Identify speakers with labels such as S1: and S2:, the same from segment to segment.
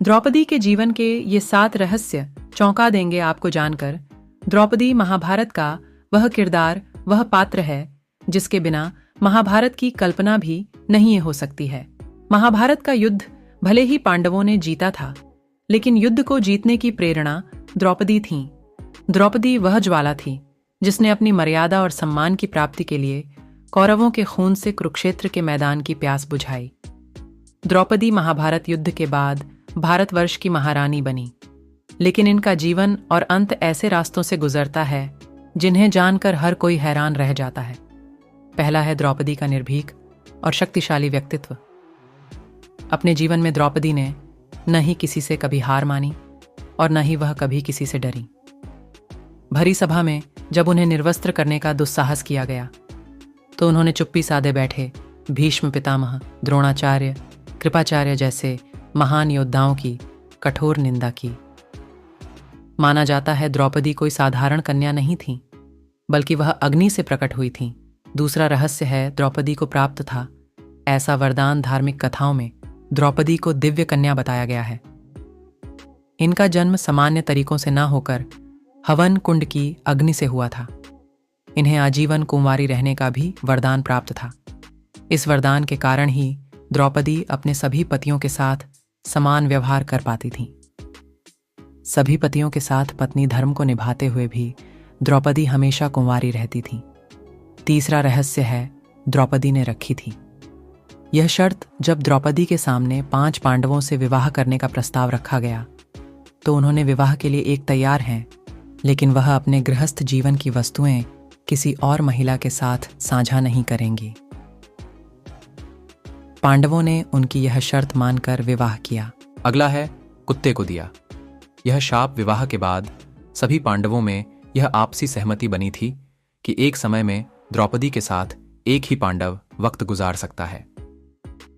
S1: द्रौपदी के जीवन के ये 7 रहस्य चौंका देंगे आपको जानकर। द्रौपदी महाभारत का वह किरदार, वह पात्र है जिसके बिना महाभारत की कल्पना भी नहीं हो सकती है। महाभारत का युद्ध भले ही पांडवों ने जीता था, लेकिन युद्ध को जीतने की प्रेरणा द्रौपदी थी। द्रौपदी वह ज्वाला थी जिसने अपनी मर्यादा और सम्मान की प्राप्ति के लिए कौरवों के खून से कुरुक्षेत्र के मैदान की प्यास बुझाई। द्रौपदी महाभारत युद्ध के बाद भारतवर्ष की महारानी बनी, लेकिन इनका जीवन और अंत ऐसे रास्तों से गुजरता है जिन्हें जानकर हर कोई हैरान रह जाता है। पहला है द्रौपदी का निर्भीक और शक्तिशाली व्यक्तित्व। अपने जीवन में द्रौपदी ने न ही किसी से कभी हार मानी और न ही वह कभी किसी से डरी। भरी सभा में जब उन्हें निर्वस्त्र करने का दुस्साहस किया गया तो उन्होंने चुप्पी साधे बैठे भीष्म पितामह, द्रोणाचार्य, कृपाचार्य जैसे महान योद्धाओं की कठोर निंदा की। माना जाता है द्रौपदी कोई साधारण कन्या नहीं थी, बल्कि वह अग्नि से प्रकट हुई थी। दूसरा रहस्य है द्रौपदी को प्राप्त था ऐसा वरदान। धार्मिक कथाओं में द्रौपदी को दिव्य कन्या बताया गया है। इनका जन्म सामान्य तरीकों से न होकर हवन कुंड की अग्नि से हुआ था। इन्हें आजीवन कुंवारी रहने का भी वरदान प्राप्त था। इस वरदान के कारण ही द्रौपदी अपने सभी पतियों के साथ समान व्यवहार कर पाती थी। सभी पतियों के साथ पत्नी धर्म को निभाते हुए भी द्रौपदी हमेशा कुंवारी रहती थी। तीसरा रहस्य है द्रौपदी ने रखी थी यह शर्त। जब द्रौपदी के सामने 5 पांडवों से विवाह करने का प्रस्ताव रखा गया तो उन्होंने विवाह के लिए एक तैयार हैं, लेकिन वह अपने गृहस्थ जीवन की वस्तुएं किसी और महिला के साथ साझा नहीं करेंगी। पांडवों ने उनकी यह शर्त मानकर विवाह किया।
S2: अगला है कुत्ते को दिया। यह शाप विवाह के बाद सभी पांडवों में यह आपसी सहमति बनी थी कि एक समय में द्रौपदी के साथ एक ही पांडव वक्त गुजार सकता है।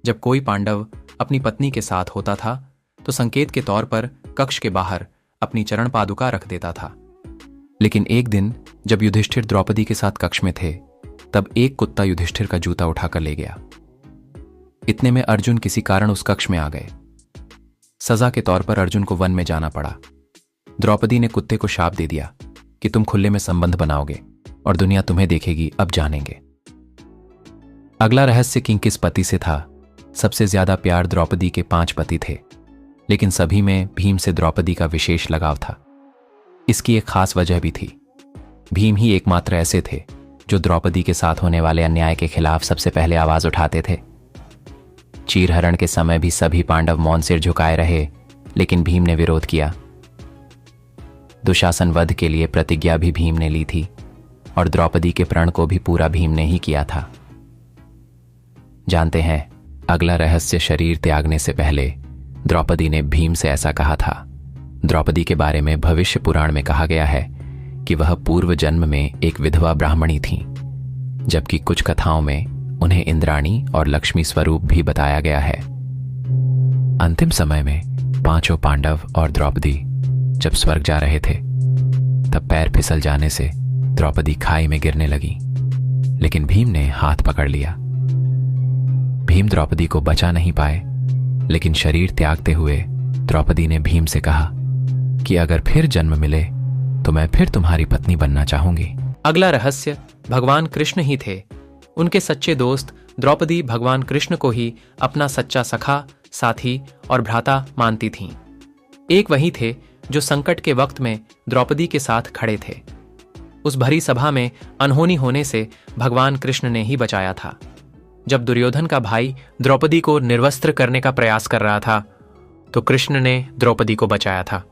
S2: जब कोई पांडव अपनी पत्नी के साथ होता था तो संकेत के तौर पर कक्ष के बाहर अपनी चरण पादुका रख देता था। लेकिन एक दिन जब युधिष्ठिर द्रौपदी के साथ कक्ष में थे, तब एक कुत्ता युधिष्ठिर का जूता उठाकर ले गया। इतने में अर्जुन किसी कारण उस कक्ष में आ गए। सजा के तौर पर अर्जुन को वन में जाना पड़ा। द्रौपदी ने कुत्ते को शाप दे दिया कि तुम खुले में संबंध बनाओगे और दुनिया तुम्हें देखेगी, अब जानेंगे। अगला रहस्य किस पति से था। सबसे ज्यादा प्यार द्रौपदी के 5 पति थे, लेकिन सभी में भीम से द्रौपदी का विशेष लगाव था। इसकी एक खास वजह भी थी। भीम ही एकमात्र ऐसे थे जो द्रौपदी के साथ होने वाले अन्याय के खिलाफ सबसे पहले आवाज उठाते थे। चीरहरण के समय भी सभी पांडव मौन सिर झुकाए रहे, लेकिन भीम ने विरोध किया। दुशासन वध के लिए प्रतिज्ञा भी भीम ने ली थी और द्रौपदी के प्रण को भी पूरा भीम ने ही किया था। जानते हैं अगला रहस्य शरीर त्यागने से पहले द्रौपदी ने भीम से ऐसा कहा था। द्रौपदी के बारे में भविष्य पुराण में कहा गया है कि वह पूर्व जन्म में एक विधवा ब्राह्मणी थी, जबकि कुछ कथाओं में उन्हें इंद्राणी और लक्ष्मी स्वरूप भी बताया गया है। अंतिम समय में 5 पांडव और द्रौपदी जब स्वर्ग जा रहे थे, तब पैर फिसल जाने से द्रौपदी खाई में गिरने लगी, लेकिन भीम ने हाथ पकड़ लिया। भीम द्रौपदी को बचा नहीं पाए, लेकिन शरीर त्यागते हुए द्रौपदी ने भीम से कहा कि अगर फिर जन्म मिले तो मैं फिर तुम्हारी पत्नी बनना चाहूंगी।
S3: अगला रहस्य भगवान कृष्ण ही थे। उनके सच्चे दोस्त द्रौपदी भगवान कृष्ण को ही अपना सच्चा सखा, साथी और भ्राता मानती थीं। एक वही थे जो संकट के वक्त में द्रौपदी के साथ खड़े थे। उस भरी सभा में अनहोनी होने से भगवान कृष्ण ने ही बचाया था। जब दुर्योधन का भाई द्रौपदी को निर्वस्त्र करने का प्रयास कर रहा था, तो कृष्ण ने द्रौपदी को बचाया था।